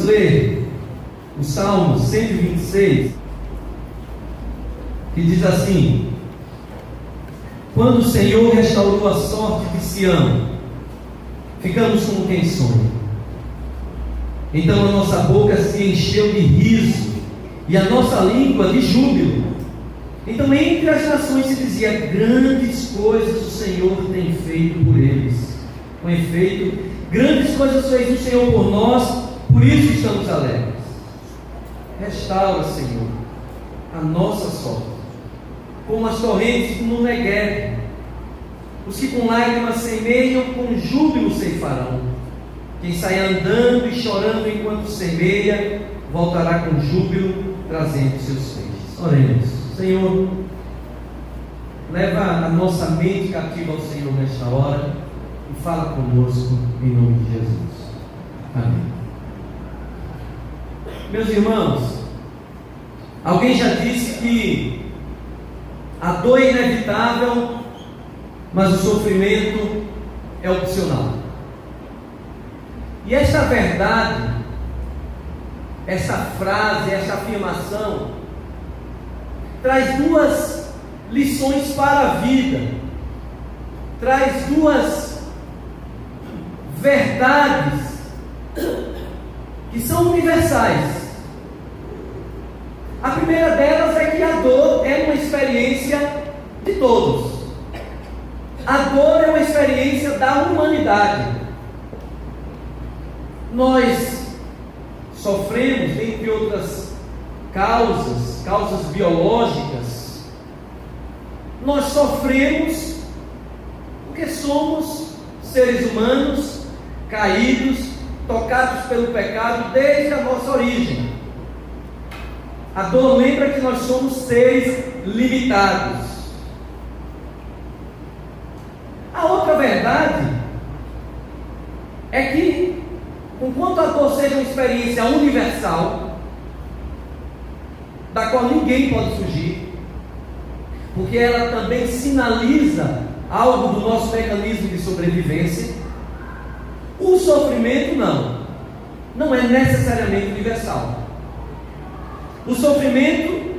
Vamos ler o Salmo 126, que diz assim: quando o Senhor restaurou a sorte de Sião, ficamos como quem sonha. Então a nossa boca se encheu de riso e a nossa língua de júbilo. Então entre as nações se dizia: grandes coisas o Senhor tem feito por eles. Com efeito, grandes coisas fez o Senhor por nós, por isso estamos alegres. Restaura, Senhor, a nossa sorte, como as torrentes no Negueb. Os que com lágrimas semeiam, com júbilo ceifarão. Quem sai andando e chorando enquanto semeia, voltará com júbilo, trazendo seus feixes. Oremos. Senhor, leva a nossa mente cativa ao Senhor nesta hora e fala conosco em nome de Jesus. Amém. Meus irmãos, alguém já disse que a dor é inevitável, mas o sofrimento é opcional. E esta verdade, essa frase, essa afirmação traz duas lições para a vida, traz duas verdades que são universais. A primeira delas é que a dor é uma experiência de todos. A dor é uma experiência da humanidade. Nós sofremos, entre outras causas biológicas, nós sofremos porque somos seres humanos caídos, tocados pelo pecado desde a nossa origem. A dor lembra que nós somos seres limitados. A outra verdade é que, enquanto a dor seja uma experiência universal, da qual ninguém pode fugir, porque ela também sinaliza algo do nosso mecanismo de sobrevivência, o sofrimento não é necessariamente universal. O sofrimento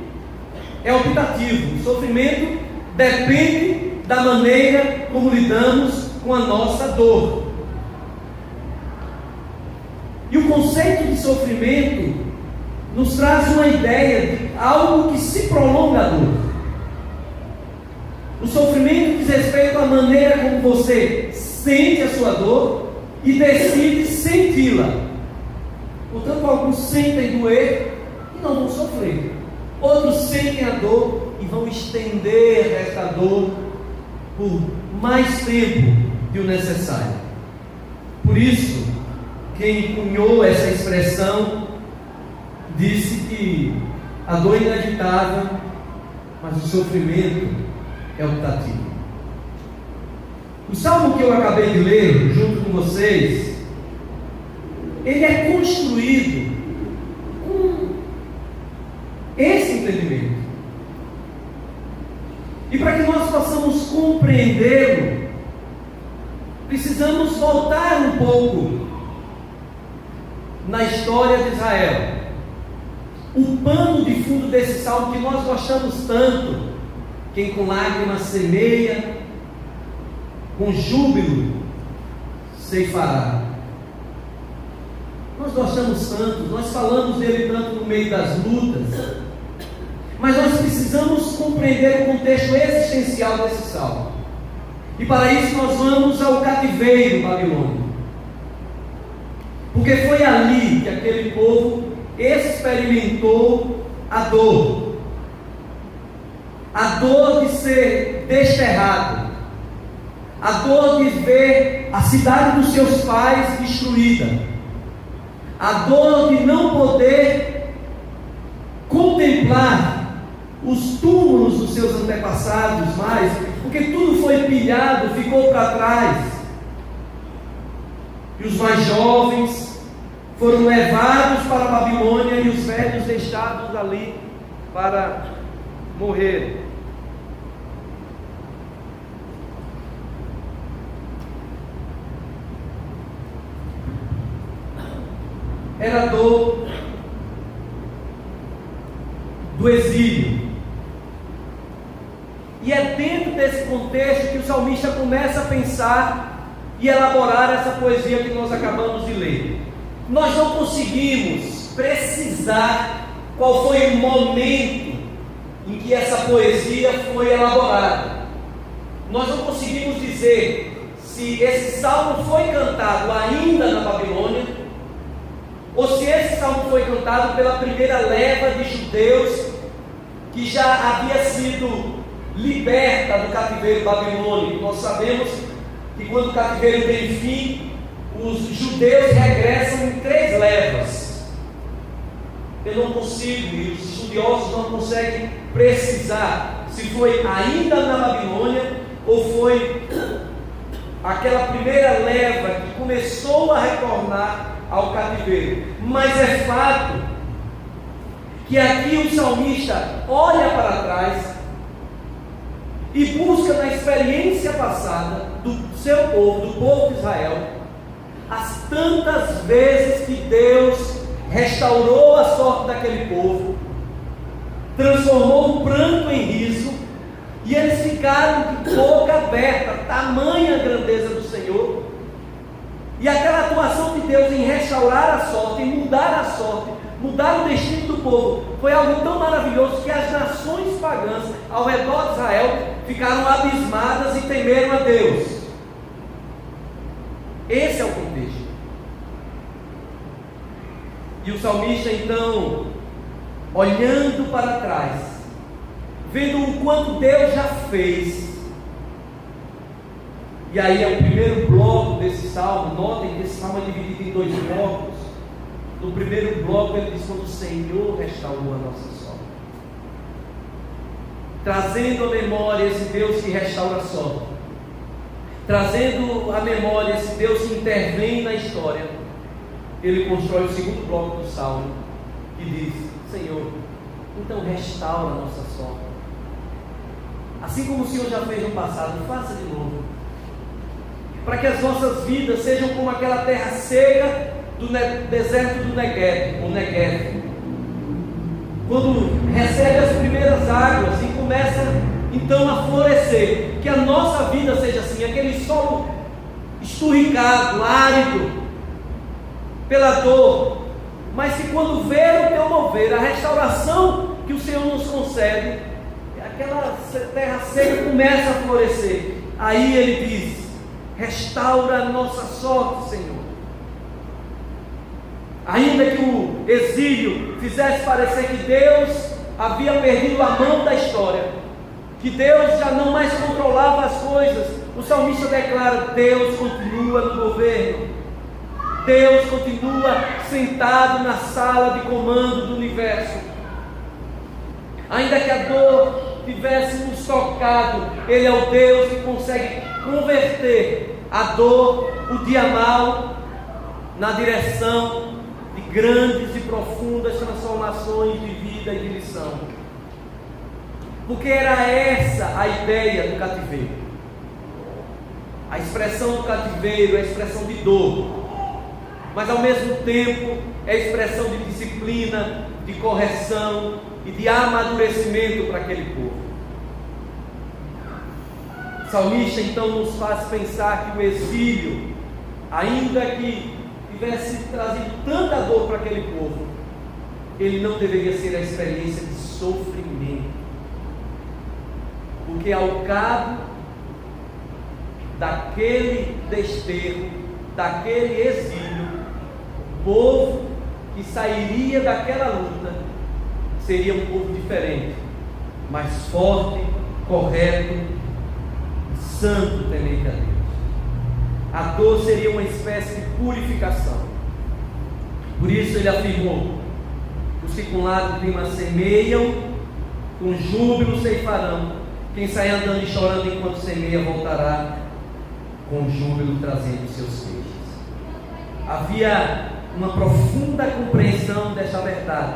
é optativo. O sofrimento depende da maneira como lidamos com a nossa dor. E o conceito de sofrimento nos traz uma ideia de algo que se prolonga a dor. O sofrimento diz respeito à maneira como você sente a sua dor e decide senti-la. Portanto, alguns sentem doer e não vão sofrer. Outros sentem a dor e vão estender esta dor por mais tempo que o necessário. Por isso, quem cunhou essa expressão disse que a dor é inevitável, mas o sofrimento é optativo. O salmo que eu acabei de ler junto com vocês, ele é construído com esse entendimento. E para que nós possamos compreendê-lo, precisamos voltar um pouco na história de Israel. O pano de fundo desse salmo que nós gostamos tanto: quem com lágrimas semeia, com júbilo ceifará. Nós gostamos tanto, nós falamos dele tanto no meio das lutas, mas nós precisamos compreender o contexto existencial desse salmo. E para isso nós vamos ao cativeiro babilônico, porque foi ali que aquele povo experimentou a dor de ser desterrado, a dor de ver a cidade dos seus pais destruída, a dor de não poder contemplar os túmulos dos seus antepassados mais, porque tudo foi pilhado, ficou para trás, e os mais jovens foram levados para a Babilônia e os velhos deixados ali para morrer. era a dor do exílio. E é dentro desse contexto que o salmista começa a pensar e elaborar essa poesia que nós acabamos de ler. Nós não conseguimos precisar qual foi o momento em que essa poesia foi elaborada. Nós não conseguimos dizer se esse salmo foi cantado ainda na Babilônia, ou se esse salmo foi cantado pela primeira leva de judeus que já havia sido liberta do cativeiro babilônico. Nós sabemos que quando o cativeiro tem fim, os judeus regressam em 3 levas. Eu não consigo, e os estudiosos não conseguem precisar se foi ainda na Babilônia ou foi aquela primeira leva que começou a retornar ao cativeiro. Mas é fato que aqui o salmista olha para trás e busca na experiência passada do seu povo, do povo de Israel, as tantas vezes que Deus restaurou a sorte daquele povo, transformou o pranto em riso, e eles ficaram de boca aberta, tamanha a grandeza do Senhor, e aquela atuação de Deus em restaurar a sorte, em mudar a sorte, mudar o destino do povo, foi algo tão maravilhoso que as nações pagãs ao redor de Israel ficaram abismadas e temeram a Deus. Esse é o contexto. E o salmista então, olhando para trás, vendo o quanto Deus já fez, e aí é o primeiro bloco desse salmo. Notem que esse salmo é dividido em 2 blocos. No primeiro bloco ele diz: quando o Senhor restaurou a nossa sorte, trazendo à memória esse Deus que restaura a sorte, trazendo à memória esse Deus que intervém na história. Ele constrói o segundo bloco do salmo, que diz: Senhor, então restaura a nossa sorte, assim como o Senhor já fez no passado, faça de novo, para que as nossas vidas sejam como aquela terra seca do deserto do Negev, o Negev, quando recebe as primeiras águas e começa então a florescer. Que a nossa vida seja assim, aquele solo esturricado, árido pela dor, mas que quando ver o teu mover, a restauração que o Senhor nos concede, aquela terra seca começa a florescer. Aí ele diz: restaura a nossa sorte, Senhor. Ainda que o exílio fizesse parecer que Deus havia perdido a mão da história, que Deus já não mais controlava as coisas, o salmista declara: Deus continua no governo, Deus continua sentado na sala de comando do universo. Ainda que a dor tivesse nos tocado, Ele é o Deus que consegue converter a dor, o dia mau, na direção de grandes e profundas transformações de vida e de lição. Porque era essa a ideia do cativeiro. A expressão do cativeiro é a expressão de dor, mas ao mesmo tempo é a expressão de disciplina, de correção e de amadurecimento para aquele povo. O salmista então nos faz pensar que o exílio, ainda que tivesse trazido tanta dor para aquele povo, ele não deveria ser a experiência de sofrimento, porque ao cabo daquele desterro, daquele exílio, o povo que sairia daquela luta seria um povo diferente, mais forte, correto, santo, temente a Deus. A dor seria uma espécie de purificação. Por isso ele afirmou: os que com lágrimas semeiam, com júbilo ceifarão. Quem sai andando e chorando enquanto semeia, voltará com júbilo trazendo seus feixes. Havia uma profunda compreensão desta verdade.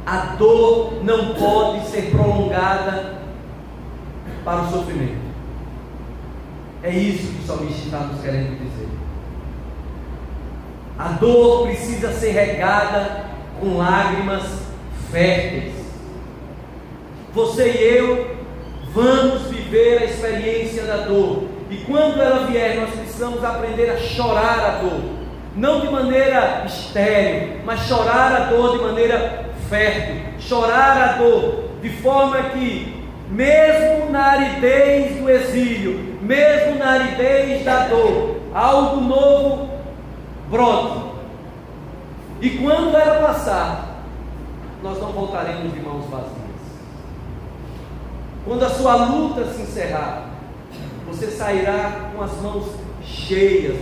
A dor não pode ser prolongada para o sofrimento. É isso que o salmista está nos querendo dizer. A dor precisa ser regada com lágrimas férteis. Você e eu vamos viver a experiência da dor. E quando ela vier, nós precisamos aprender a chorar a dor. Não de maneira estéril, mas chorar a dor de maneira fértil. Chorar a dor de forma que, mesmo na aridez do exílio, mesmo na aridez da dor, algo novo brote. E quando ela passar, nós não voltaremos de mãos vazias. Quando a sua luta se encerrar, você sairá com as mãos cheias,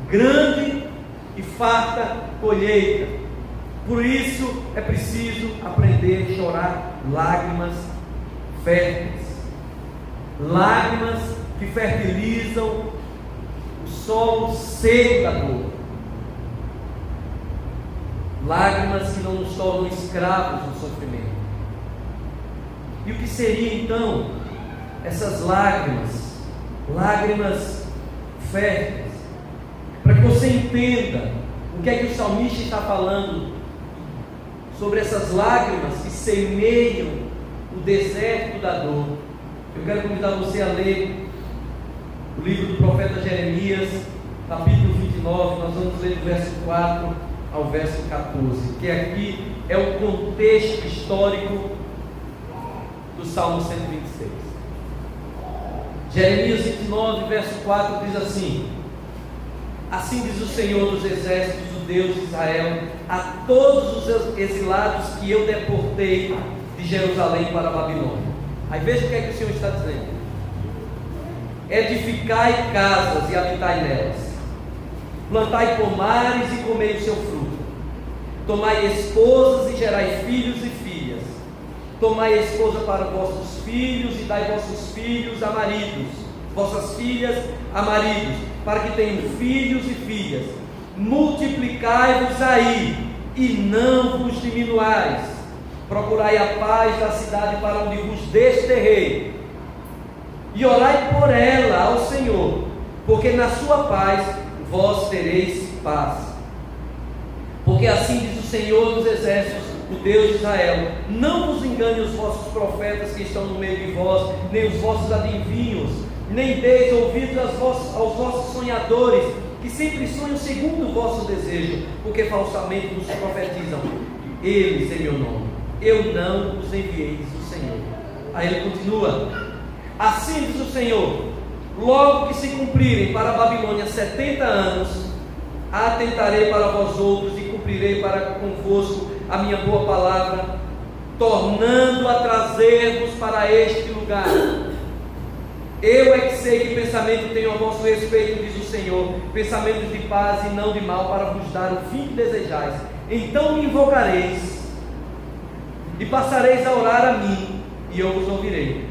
grande e farta colheita. Por isso é preciso aprender a chorar lágrimas férteis, lágrimas que fertilizam o solo seco da dor, lágrimas que não nos tornam escravos do sofrimento. E o que seria então essas lágrimas? Lágrimas férteis. Para que você entenda o que é que o salmista está falando sobre essas lágrimas que semeiam o deserto da dor, eu quero convidar você a ler o livro do profeta Jeremias, capítulo 29. Nós vamos ler do verso 4 ao verso 14, que aqui é o contexto histórico do Salmo 126. Jeremias 29, verso 4 diz assim: assim diz o Senhor dos exércitos, o Deus de Israel, a todos os exilados que eu deportei de Jerusalém para a Babilônia. Aí veja o que é que o Senhor está dizendo: edificai casas e habitai nelas, plantai pomares e comei o seu fruto, tomai esposas e gerai filhos e filhas, tomai esposa para vossos filhos e dai vossos filhos a maridos, vossas filhas a maridos, para que tenham filhos e filhas. Multiplicai-vos aí e não vos diminuais. Procurai a paz da cidade para onde vos desterrei, e orai por ela ao Senhor, porque na sua paz vós tereis paz. Porque assim diz o Senhor dos exércitos, o Deus de Israel: não vos engane os vossos profetas que estão no meio de vós, nem os vossos adivinhos, nem deis ouvidos aos vossos sonhadores, que sempre sonham segundo o vosso desejo, porque falsamente vos profetizam eles em meu nome. Eu não os enviei, diz o Senhor. Aí ele continua: assim diz o Senhor: logo que se cumprirem para a Babilônia 70 anos, atentarei para vós outros e cumprirei para convosco a minha boa palavra, tornando a trazer-vos para este lugar. Eu é que sei que pensamento tenho a vosso respeito, diz o Senhor, pensamentos de paz e não de mal, para vos dar o fim que desejais. Então me invocareis e passareis a orar a mim, e eu vos ouvirei.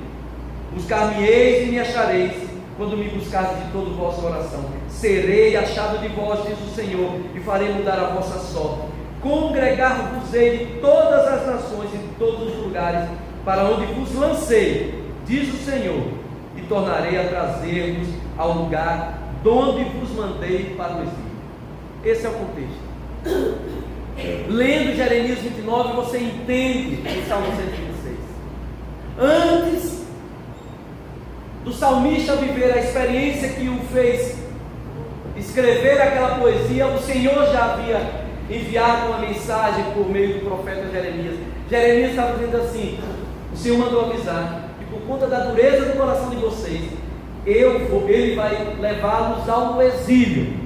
Buscar-me-eis e me achareis, quando me buscardes de todo o vosso coração. Serei achado de vós, diz o Senhor, e farei mudar a vossa sorte. Congregar-vos-ei de todas as nações e de todos os lugares para onde vos lancei, diz o Senhor, e tornarei a trazer-vos ao lugar de onde vos mandei para o exílio. Esse é o contexto. Lendo Jeremias 29, você entende o Salmo 126. Antes do salmista viver a experiência que o fez escrever aquela poesia, o Senhor já havia enviado uma mensagem por meio do profeta Jeremias. Jeremias estava dizendo assim: o Senhor mandou avisar que por conta da dureza do coração de vocês, Ele vai levá-los ao exílio,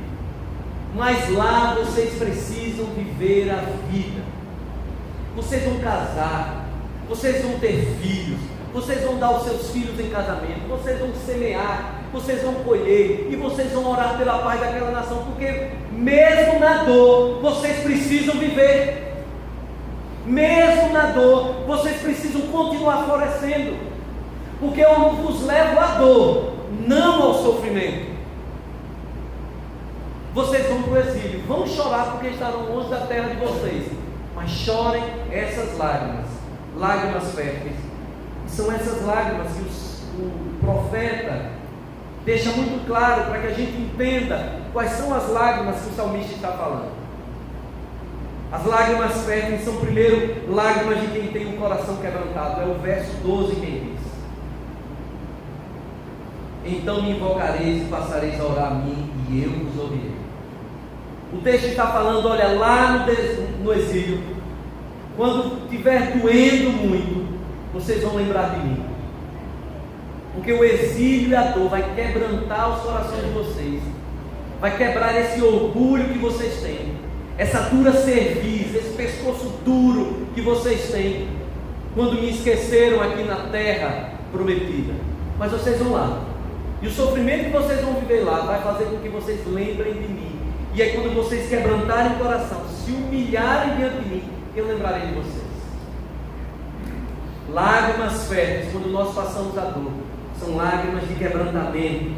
mas lá vocês precisam viver a vida. Vocês vão casar, vocês vão ter filhos, vocês vão dar os seus filhos em casamento, vocês vão semear, vocês vão colher, e vocês vão orar pela paz daquela nação, porque mesmo na dor, vocês precisam viver. Mesmo na dor, vocês precisam continuar florescendo, porque eu vos levo à dor, não ao sofrimento. Vocês vão para o exílio, vão chorar porque estarão longe da terra de vocês, mas chorem essas lágrimas, lágrimas férteis. São essas lágrimas que o profeta deixa muito claro para que a gente entenda quais são as lágrimas que o salmista está falando. As lágrimas férteis são, primeiro, lágrimas de quem tem o coração quebrantado. É o verso 12 quem diz: então me invocareis e passareis a orar a mim, e eu vos ouvirei. O texto está falando, olha, lá no exílio, quando estiver doendo muito, vocês vão lembrar de mim. Porque o exílio e a dor vai quebrantar os corações de vocês, vai quebrar esse orgulho que vocês têm, essa dura cerviz, esse pescoço duro que vocês têm, quando me esqueceram aqui na terra prometida. Mas vocês vão lá, e o sofrimento que vocês vão viver lá vai fazer com que vocês lembrem de mim. E aí, quando vocês quebrantarem o coração, se humilharem diante de mim, eu lembrarei de vocês. Lágrimas férteis, quando nós passamos a dor, são lágrimas de quebrantamento.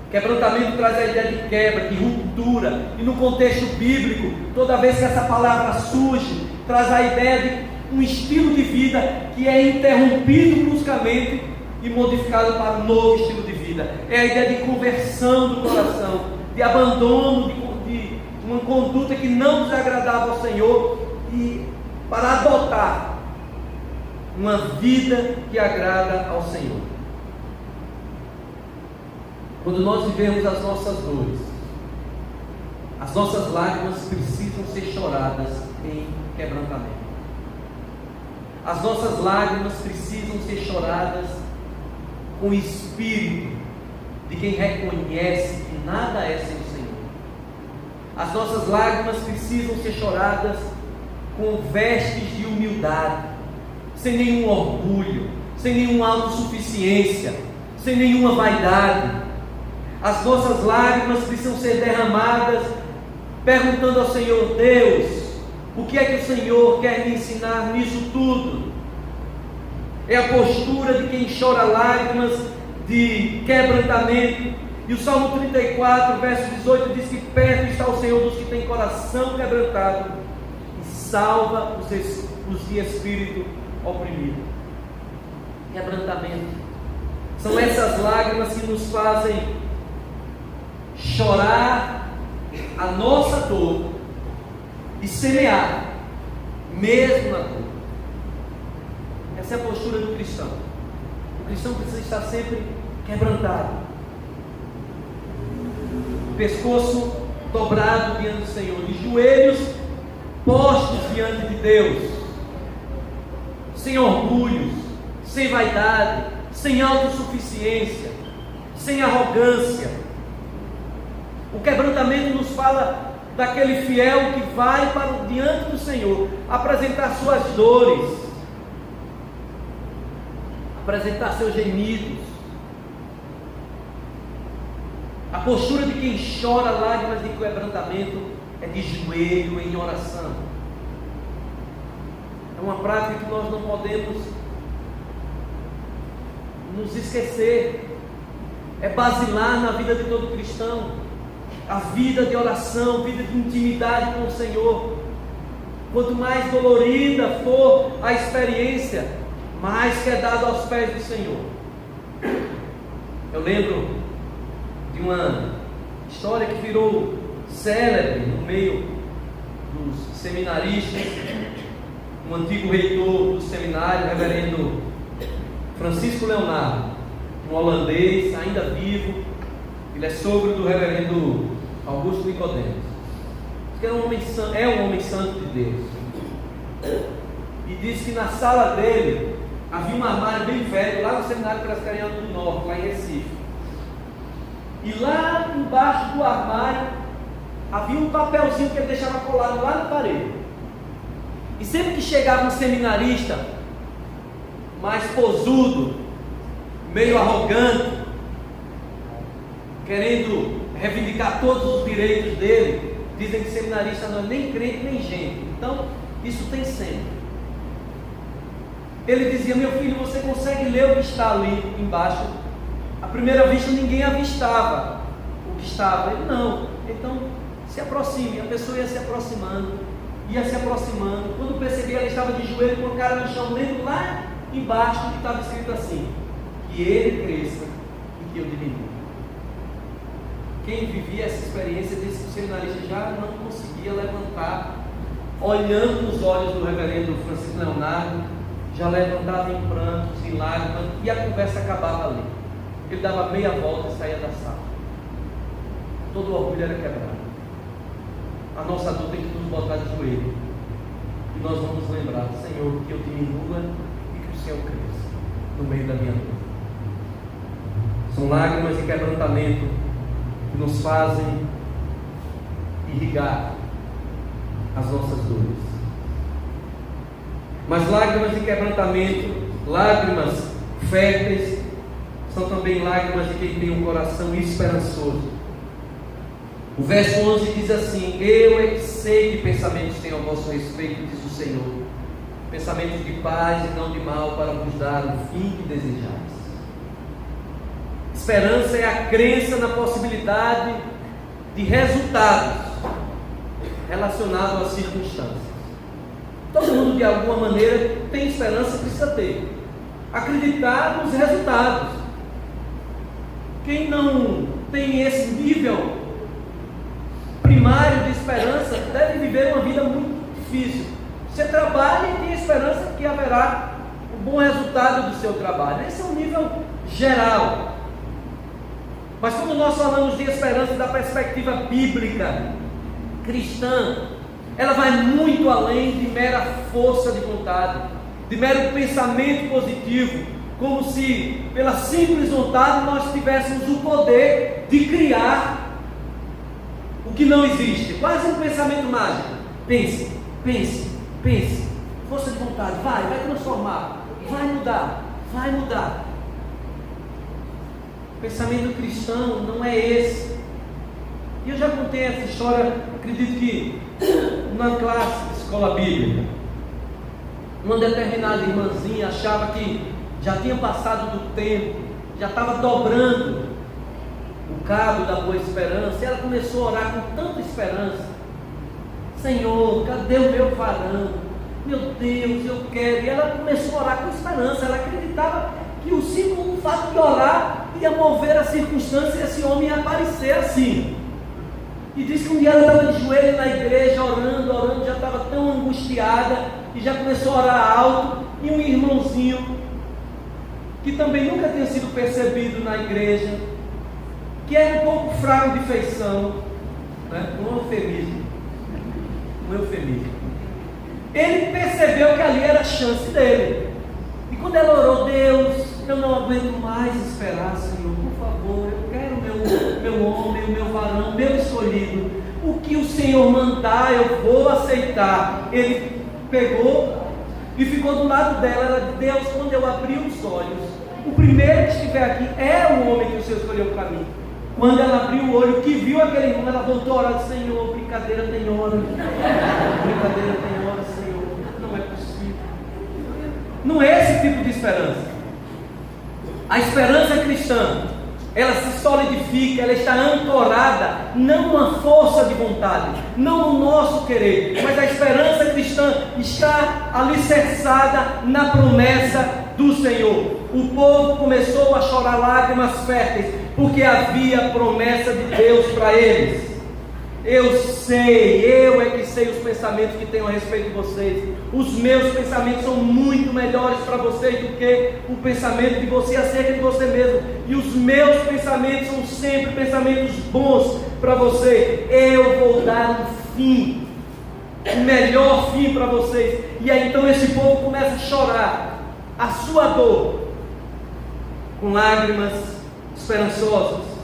Quebrantamento traz a ideia de quebra, de ruptura. E no contexto bíblico, toda vez que essa palavra surge, traz a ideia de um estilo de vida que é interrompido bruscamente e modificado para um novo estilo de vida. É a ideia de conversão do coração, de abandono de uma conduta que não desagradava ao Senhor, e para adotar uma vida que agrada ao Senhor. Quando nós vivemos as nossas dores, as nossas lágrimas precisam ser choradas em quebrantamento. As nossas lágrimas precisam ser choradas com o espírito de quem reconhece que nada é sem o Senhor. As nossas lágrimas precisam ser choradas com vestes de humildade, sem nenhum orgulho, sem nenhuma autossuficiência, sem nenhuma vaidade. As nossas lágrimas precisam ser derramadas perguntando ao Senhor: Deus, o que é que o Senhor quer me ensinar nisso tudo? É a postura de quem chora lágrimas de quebrantamento. E o Salmo 34, verso 18 diz que perto está o Senhor dos que têm coração quebrantado e salva os de espírito oprimido. Quebrantamento. São essas lágrimas que nos fazem chorar a nossa dor e semear mesmo na dor. Essa é a postura do cristão. O cristão precisa estar sempre quebrantado, pescoço dobrado diante do Senhor, de joelhos postos diante de Deus, sem orgulhos, sem vaidade, sem autossuficiência, sem arrogância. O quebrantamento nos fala daquele fiel que vai para diante do Senhor apresentar suas dores, apresentar seus gemidos. A postura de quem chora lágrimas de quebrantamento é de joelho em oração. É uma prática que nós não podemos nos esquecer. É basilar na vida de todo cristão. A vida de oração, vida de intimidade com o Senhor. Quanto mais dolorida for a experiência, mais que é dado aos pés do Senhor. Eu lembro de uma história que virou célebre no meio dos seminaristas. Um antigo reitor do seminário, o reverendo Francisco Leonardo, um holandês, ainda vivo. Ele é sogro do reverendo Augusto Nicodemos, que é um homem santo de Deus. E diz que na sala dele havia um armário bem velho, lá no Seminário Presbiteriano do Norte, lá em Recife. E lá embaixo do armário havia um papelzinho que ele deixava colado lá na parede. E sempre que chegava um seminarista mais posudo, meio arrogante, querendo reivindicar todos os direitos dele, dizem que seminarista não é nem crente nem gente. Então, isso tem sempre. Ele dizia: meu filho, você consegue ler o que está ali embaixo? À primeira vista ninguém avistava o que estava. Ele: não. Então, se aproxime. A pessoa ia se aproximando. Quando percebia, ela estava de joelho com a cara no chão, lendo lá embaixo que estava escrito assim: que ele cresça e que eu diminua. quem vivia essa experiência disse que o seminarista já não conseguia levantar, olhando nos olhos do reverendo Francisco Leonardo, já levantava em prantos, em lágrimas, e a conversa acabava ali. Ele dava meia volta e saía da sala. Todo o orgulho era quebrado. A nossa dor tem que nos botar de joelho, e nós vamos lembrar: Senhor, que eu diminua e que o Senhor cresça no meio da minha dor. São lágrimas de quebrantamento que nos fazem irrigar as nossas dores. Mas lágrimas de quebrantamento, lágrimas férteis, são também lágrimas de quem tem um coração esperançoso. O verso 11 diz assim: eu é que sei que pensamentos tenho a vosso respeito, diz o Senhor, pensamentos de paz e não de mal, para vos dar o fim que desejais. Esperança é a crença na possibilidade de resultados relacionados às circunstâncias. Todo mundo, de alguma maneira, tem esperança, precisa ter. Acreditar nos resultados. Quem não tem esse nível primário de esperança deve viver uma vida muito difícil. Você trabalha e tem esperança que haverá um bom resultado do seu trabalho. Esse é um nível geral. Mas quando nós falamos de esperança da perspectiva bíblica, cristã, ela vai muito além de mera força de vontade, de mero pensamento positivo, como se pela simples vontade nós tivéssemos o poder de criar o que não existe. Quase um pensamento mágico. Pense, pense, pense. Força de vontade, vai transformar, vai mudar. O pensamento cristão não é esse. E eu já contei essa história, acredito que na classe de escola bíblica. Uma determinada irmãzinha achava que já tinha passado do tempo, já estava dobrando o cabo da boa esperança, e ela começou a orar com tanta esperança: Senhor, cadê o meu varão? Meu Deus, eu quero. E ela começou a orar com esperança. Ela acreditava que o simples fato de orar ia mover a circunstância e esse homem ia aparecer assim. E diz que um dia ela estava de joelho na igreja, orando, já estava tão angustiada, e já começou a orar alto, e um irmãozinho, que também nunca tinha sido percebido na igreja, que era um pouco fraco de feição, né? Um eufemismo. Ele percebeu que ali era a chance dele. E quando ela orou: Deus, eu não aguento mais esperar, Senhor, por favor, eu quero meu homem, o meu varão, meu escolhido. O que o Senhor mandar, eu vou aceitar. Ele pegou e ficou do lado dela. Ela disse: Deus, quando eu abri os olhos, o primeiro que estiver aqui é o homem que o Senhor escolheu para mim. Quando ela abriu o olho, que viu aquele irmão, ela voltou a orar: Senhor, brincadeira tem hora. Brincadeira tem hora, Senhor. Não é possível. Não é esse tipo de esperança. A esperança cristã, ela se solidifica, ela está ancorada, não numa força de vontade, não no nosso querer, mas a esperança cristã está alicerçada na promessa do Senhor. O povo começou a chorar lágrimas férteis, porque havia promessa de Deus para eles. Eu é que sei os pensamentos que tenho a respeito de vocês. Os meus pensamentos são muito melhores para vocês do que o pensamento de você acerca de você mesmo. E os meus pensamentos são sempre pensamentos bons para você. Eu vou dar um fim, o melhor fim para vocês. E aí então esse povo começa a chorar a sua dor com lágrimas esperançosas.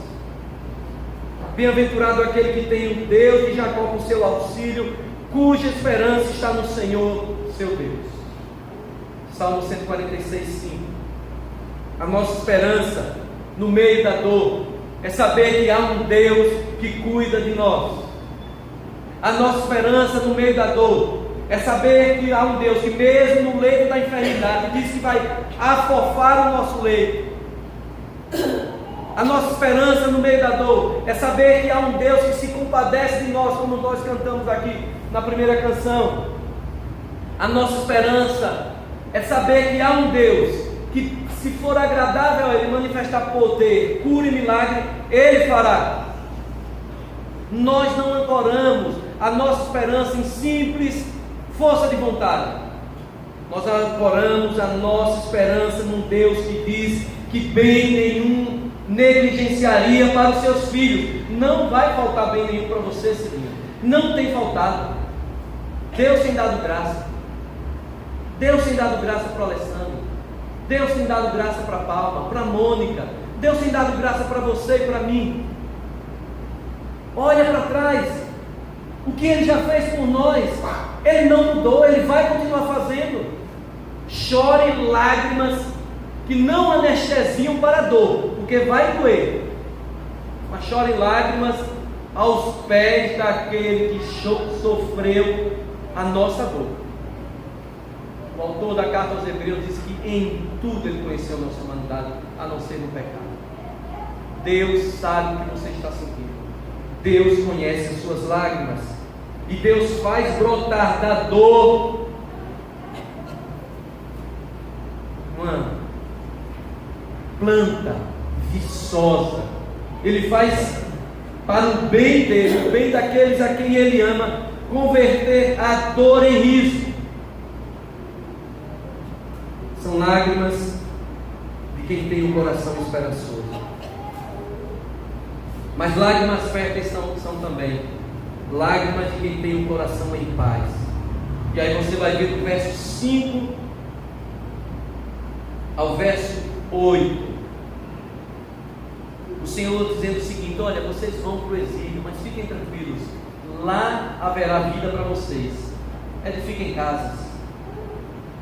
Bem-aventurado aquele que tem o Deus de Jacó com seu auxílio, cuja esperança está no Senhor, seu Deus. Salmo 146, 5. A nossa esperança no meio da dor é saber que há um Deus que cuida de nós. A nossa esperança no meio da dor é saber que há um Deus que mesmo no leito da enfermidade diz que vai afofar o nosso leito. A nossa esperança no meio da dor é saber que há um Deus que se compadece de nós, como nós cantamos aqui na primeira canção. A nossa esperança é saber que há um Deus que, se for agradável a Ele manifestar poder, cura e milagre, Ele fará. Nós não ancoramos a nossa esperança em simples força de vontade. Nós ancoramos a nossa esperança num Deus que diz que bem nenhum negligenciaria para os seus filhos. Não vai faltar bem nenhum para você, Silinha. Não tem faltado. Deus tem dado graça. Deus tem dado graça para o Alessandro. Deus tem dado graça para a Palma, para a Mônica. Deus tem dado graça para você e para mim. Olha para trás. O que Ele já fez por nós. Ele não mudou, Ele vai continuar fazendo. Chore lágrimas que não anestesiam para a dor, porque vai doer. Mas chore lágrimas aos pés daquele que sofreu a nossa dor. O autor da carta aos Hebreus diz que em tudo Ele conheceu a nossa humanidade, a não ser no pecado. Deus sabe o que você está sentindo. Deus conhece as suas lágrimas. E Deus faz brotar da dor uma planta viçosa. Ele faz para o bem dele, o bem daqueles a quem Ele ama, converter a dor em riso. São lágrimas de quem tem um coração esperançoso. Mas lágrimas férteis são também lágrimas de quem tem um coração em paz. E aí você vai ver do verso 5 ao verso 8, o Senhor dizendo o seguinte: olha, vocês vão para o exílio, mas fiquem tranquilos, lá haverá vida para vocês. Edifiquem casas,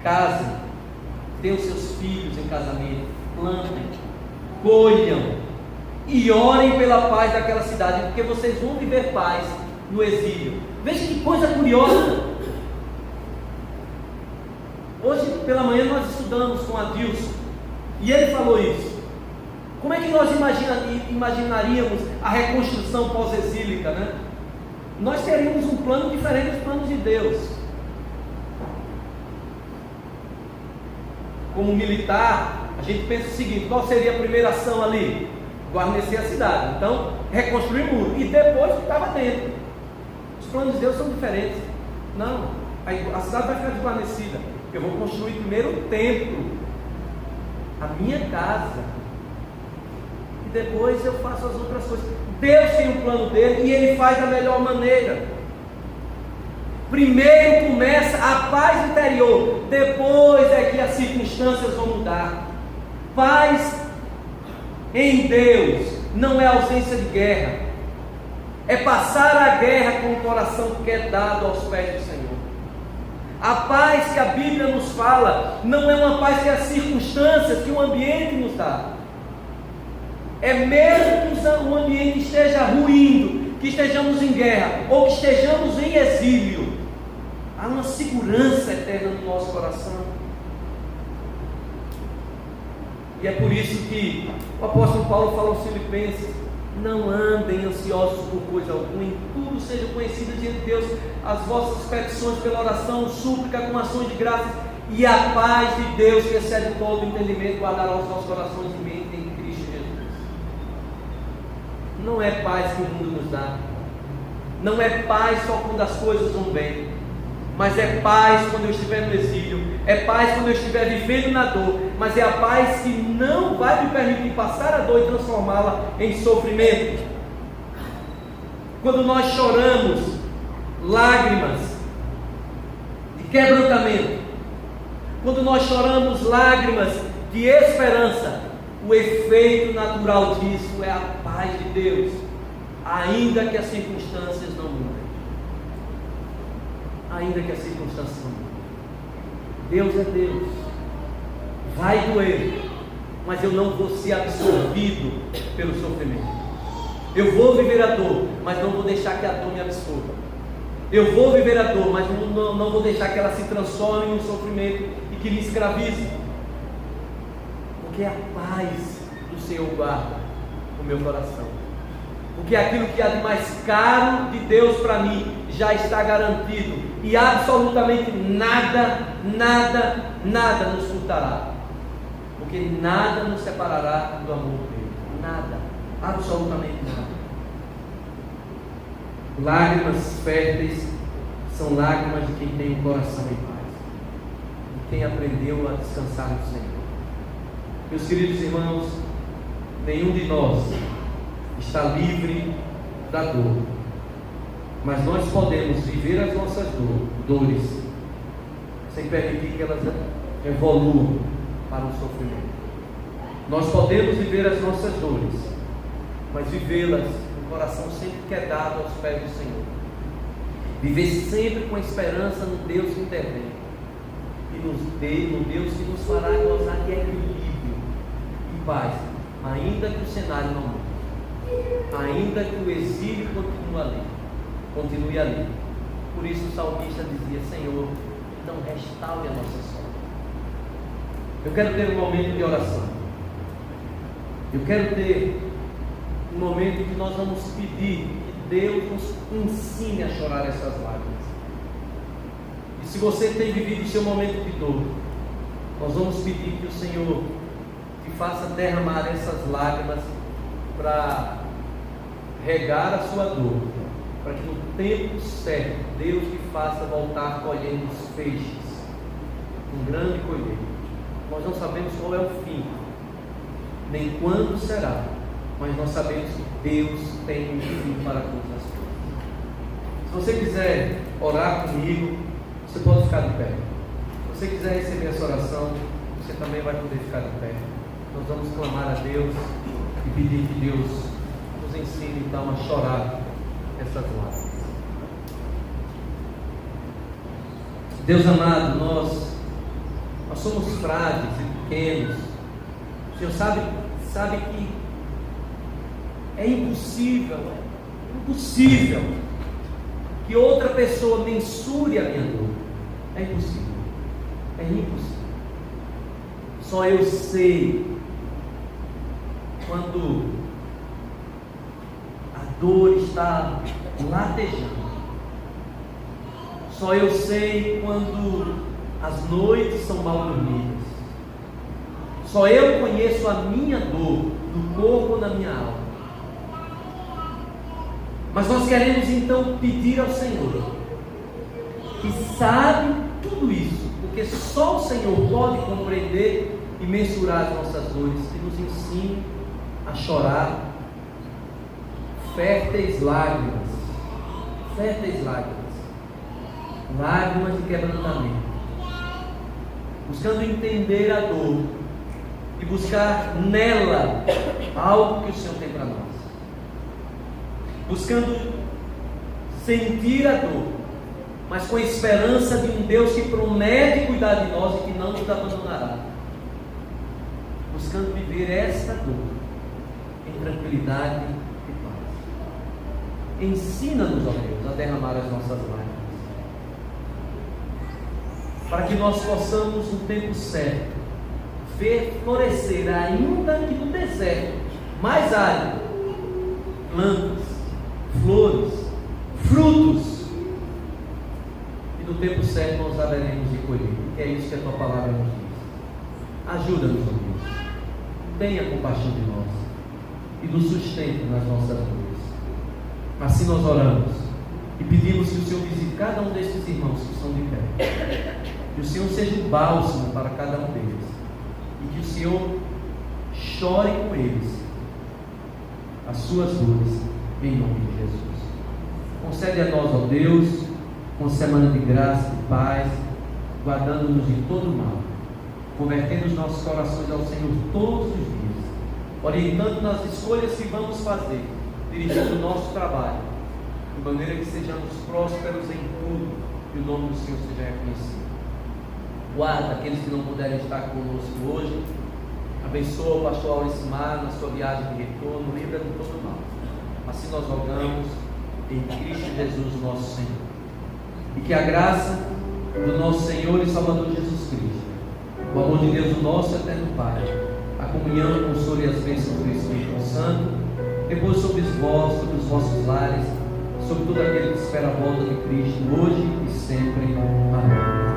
casem, tenham seus filhos em casamento, plantem, colham e orem pela paz daquela cidade, porque vocês vão viver paz no exílio. Veja que coisa curiosa. Hoje pela manhã nós estudamos com Adilson e ele falou isso. Como é que nós imaginaríamos a reconstrução pós-exílica, né? Nós teríamos um plano diferente dos planos de Deus. Como militar, a gente pensa o seguinte: qual seria a primeira ação ali? Guarnecer a cidade. Então, reconstruir o muro. E depois estava dentro. Os planos de Deus são diferentes. Não, a cidade vai ficar desguarnecida. Eu vou construir primeiro o templo, a minha casa, e depois eu faço as outras coisas. Deus tem um plano dele e Ele faz da melhor maneira. Primeiro começa a paz interior, depois é que as circunstâncias vão mudar. Paz em Deus não é ausência de guerra, é passar a guerra com o coração quedado aos pés do Senhor. A paz que a Bíblia nos fala não é uma paz que as circunstâncias, que o ambiente nos dá. É mesmo que o ambiente esteja ruindo, que estejamos em guerra ou que estejamos em exílio, há uma segurança eterna no nosso coração. E é por isso que o apóstolo Paulo fala aos Filipenses: não andem ansiosos por coisa alguma, em tudo sejam conhecidas diante de Deus as vossas petições pela oração, súplica com ações de graças, e a paz de Deus, que excede todo o entendimento, guardará os nossos corações e mente em Cristo Jesus. Não é paz que o mundo nos dá, não é paz só quando as coisas vão bem, mas é paz quando eu estiver no exílio, é paz quando eu estiver vivendo na dor, mas é a paz que não vai me permitir passar a dor e transformá-la em sofrimento. Quando nós choramos lágrimas de quebrantamento, quando nós choramos lágrimas de esperança, o efeito natural disso é a paz de Deus, ainda que as circunstâncias não mudem. Ainda que as circunstâncias não mudem. Deus é Deus. Vai doer, mas eu não vou ser absorvido pelo sofrimento. Eu vou viver a dor, mas não vou deixar que a dor me absorva. Eu vou viver a dor, mas não vou deixar que ela se transforme em um sofrimento e que me escravize. Porque a paz do Senhor guarda o meu coração. Porque aquilo que há de mais caro de Deus para mim já está garantido. E absolutamente nada nos furtará. Porque nada nos separará do amor dele. Nada, absolutamente nada. Lágrimas férteis são lágrimas de quem tem o coração em paz, de quem aprendeu a descansar no Senhor. Meus queridos irmãos, nenhum de nós está livre da dor, mas nós podemos viver as nossas dores sem permitir que elas evoluam para o sofrimento. Nós podemos viver as nossas dores, mas vivê-las com o coração sempre quedado aos pés do Senhor. Viver sempre com a esperança no Deus que intervém e no Deus que nos fará gozar de equilíbrio e paz, ainda que o cenário não mude, ainda que o exílio continue ali. Por isso o salmista dizia: Senhor, então restaure a nossa sorte. Eu quero ter um momento de oração. Eu quero ter um momento em que nós vamos pedir que Deus nos ensine a chorar essas lágrimas. E se você tem vivido o seu momento de dor, nós vamos pedir que o Senhor te faça derramar essas lágrimas para regar a sua dor, para que no tempo certo Deus te faça voltar colhendo os feixes, um grande colheita. Nós não sabemos qual é o fim, nem quando será, mas nós sabemos que Deus tem um fim para todas as coisas. Se você quiser orar comigo, você pode ficar de pé. Se você quiser receber essa oração, você também vai poder ficar de pé. Nós vamos clamar a Deus e pedir que Deus nos ensine então a chorar essas lágrimas. Deus amado, nós somos frágeis e pequenos. O Senhor sabe que é impossível que outra pessoa mensure a minha dor. É impossível. Só eu sei quando a dor está latejando. Só eu sei quando as noites são mal dormidas. Só eu conheço a minha dor no corpo e na minha alma. Mas nós queremos então pedir ao Senhor, que sabe tudo isso, porque só o Senhor pode compreender e mensurar as nossas dores, que nos ensine a chorar férteis lágrimas, lágrimas de quebrantamento, buscando entender a dor e buscar nela algo que o Senhor tem para nós, buscando sentir a dor, mas com a esperança de um Deus que promete cuidar de nós e que não nos abandonará, buscando viver esta dor em tranquilidade e paz. Ensina-nos, ó Deus, a derramar as nossas lágrimas, para que nós possamos, no tempo certo, ver florescer, ainda que no deserto mais árido, plantas, flores, frutos, e no tempo certo nós haveremos de colher, que é isso que a tua palavra nos diz. Ajuda-nos, ó Deus, tenha compaixão de nós e nos sustente nas nossas dores. Assim nós oramos e pedimos que o Senhor visite cada um destes irmãos que estão de pé, que o Senhor seja o bálsamo para cada um deles, e que o Senhor chore com eles as suas dores, em nome de Jesus. Concede a nós, ó Deus, uma semana de graça e paz, guardando-nos de todo o mal, convertendo os nossos corações ao Senhor todos os dias, orientando nas escolhas que vamos fazer, dirigindo o nosso trabalho, de maneira que sejamos prósperos em tudo e o nome do Senhor seja reconhecido. Guarda aqueles que não puderem estar conosco hoje. Abençoa o pastor Aurismar na sua viagem de retorno, livra de todo mal. Assim nós rogamos em Cristo Jesus, nosso Senhor. E que a graça do nosso Senhor e Salvador Jesus Cristo, o amor de Deus, o nosso eterno Pai, a comunhão, o consolo e as bênçãos do Espírito Santo, depois sobre vós, sobre os vossos lares, sobre todo aquele que espera a volta de Cristo, hoje e sempre. Amém.